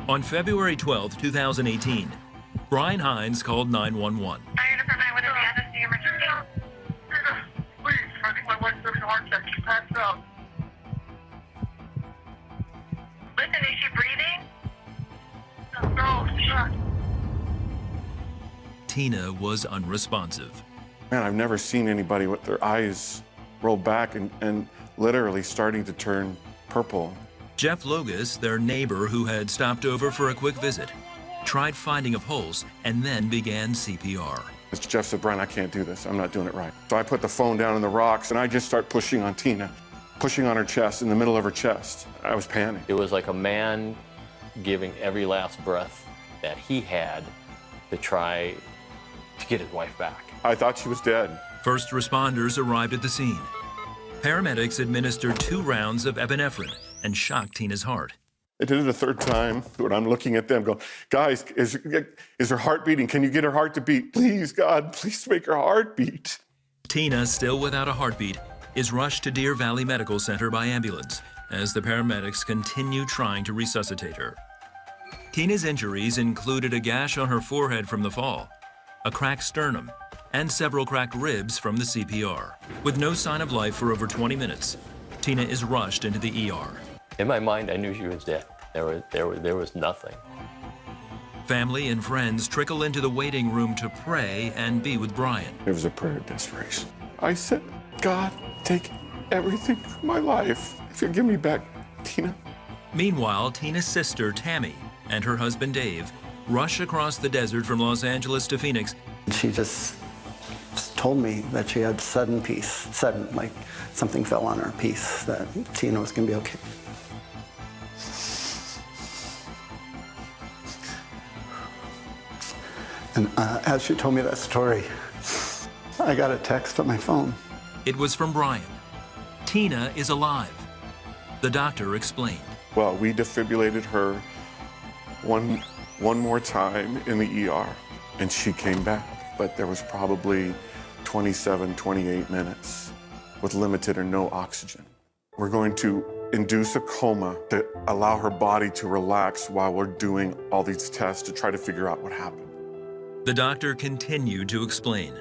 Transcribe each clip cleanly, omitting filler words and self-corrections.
On February 12, 2018, Brian Hines called 911. Please, I think my wife's having a heart attack. She passed out. Listen, is she breathing? No, she's not. Tina was unresponsive. Man, I've never seen anybody with their eyes rolled back and literally starting to turn purple. Jeff Logus, their neighbor who had stopped over for a quick visit, tried finding a pulse and then began CPR. Jeff said, Brian, I can't do this. I'm not doing it right. So I put the phone down in the rocks and I just start pushing on Tina, pushing on her chest, in the middle of her chest. I was panicked. It was like a man giving every last breath that he had to try to get his wife back. I thought she was dead. First responders arrived at the scene. Paramedics administered 2 rounds of epinephrine and shocked Tina's heart. I did it a third time when I'm looking at them going, guys, is her heart beating? Can you get her heart to beat? Please, God, please make her heart beat. Tina, still without a heartbeat, is rushed to Deer Valley Medical Center by ambulance as the paramedics continue trying to resuscitate her. Tina's injuries included a gash on her forehead from the fall, a cracked sternum, and several cracked ribs from the CPR. With no sign of life for over 20 minutes, Tina is rushed into the ER. In my mind, I knew she was dead. There was nothing. Family and friends trickle into the waiting room to pray and be with Brian. It was a prayer of desperation. I said, God, take everything from my life. If you give me back Tina. Meanwhile, Tina's sister, Tammy, and her husband, Dave, rush across the desert from Los Angeles to Phoenix. She just told me that she had sudden peace, like something fell on her, peace, that Tina was going to be okay. And as she told me that story, I got a text on my phone. It was from Brian. Tina is alive. The doctor explained. Well, we defibrillated her one more time in the ER, and she came back. But there was probably 27, 28 minutes with limited or no oxygen. We're going to induce a coma to allow her body to relax while we're doing all these tests to try to figure out what happened. The doctor continued to explain.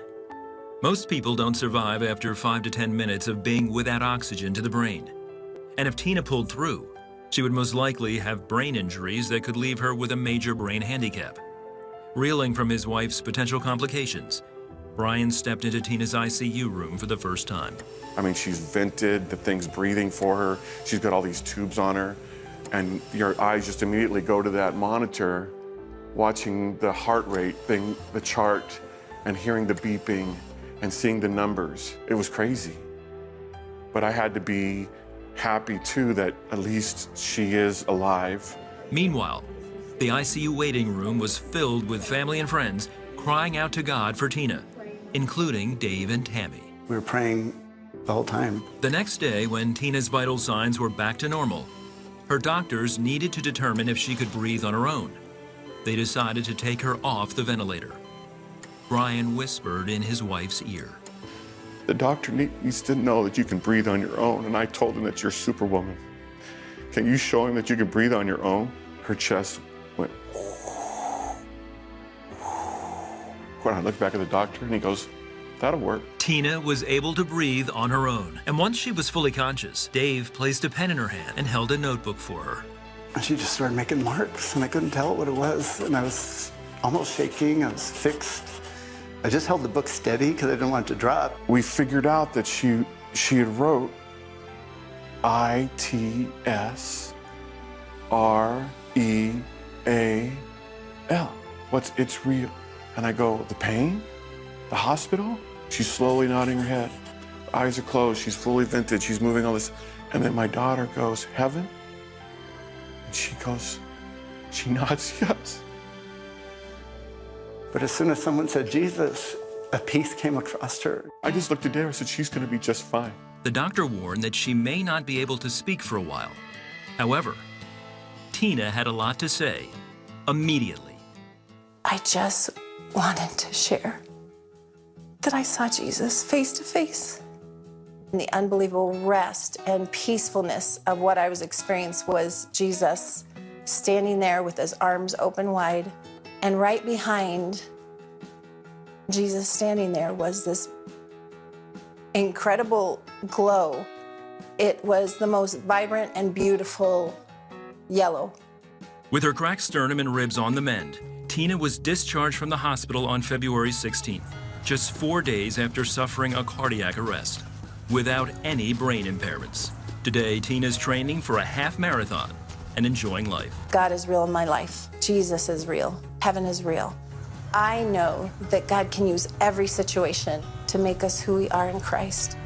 Most people don't survive after 5 to 10 minutes of being without oxygen to the brain. And if Tina pulled through, she would most likely have brain injuries that could leave her with a major brain handicap. Reeling from his wife's potential complications, Brian stepped into Tina's ICU room for the first time. I mean, she's vented, the thing's breathing for her, she's got all these tubes on her, and your eyes just immediately go to that monitor, watching the heart rate thing, the chart, and hearing the beeping and seeing the numbers. It was crazy. But I had to be happy too that at least she is alive. Meanwhile, the ICU waiting room was filled with family and friends crying out to God for Tina, including Dave and Tammy. We were praying the whole time. The next day, when Tina's vital signs were back to normal, her doctors needed to determine if she could breathe on her own. They decided to take her off the ventilator. Brian whispered in his wife's ear. The doctor needs to know that you can breathe on your own, and I told him that you're Superwoman. Can you show him that you can breathe on your own? Her chest went. When I looked back at the doctor, and he goes, that'll work. Tina was able to breathe on her own, and once she was fully conscious, Dave placed a pen in her hand and held a notebook for her. And she just started making marks, and I couldn't tell what it was, and I was almost shaking, I was fixed. I just held the book steady because I didn't want it to drop. We figured out that she had wrote ITSREAL. It's real. And I go, the pain? The hospital? She's slowly nodding her head. Eyes are closed, she's fully vented, she's moving all this. And then my daughter goes, heaven? And she goes, she nods yes. But as soon as someone said Jesus, a peace came across her. I just looked at Dara and said, she's gonna be just fine. The doctor warned that she may not be able to speak for a while. However, Tina had a lot to say immediately. I just wanted to share that I saw Jesus face to face. And the unbelievable rest and peacefulness of what I was experiencing was Jesus standing there with his arms open wide. And right behind Jesus standing there was this incredible glow. It was the most vibrant and beautiful yellow. With her cracked sternum and ribs on the mend, Tina was discharged from the hospital on February 16th, just 4 days after suffering a cardiac arrest, without any brain impairments. Today, Tina's training for a half marathon and enjoying life. God is real in my life. Jesus is real. Heaven is real. I know that God can use every situation to make us who we are in Christ.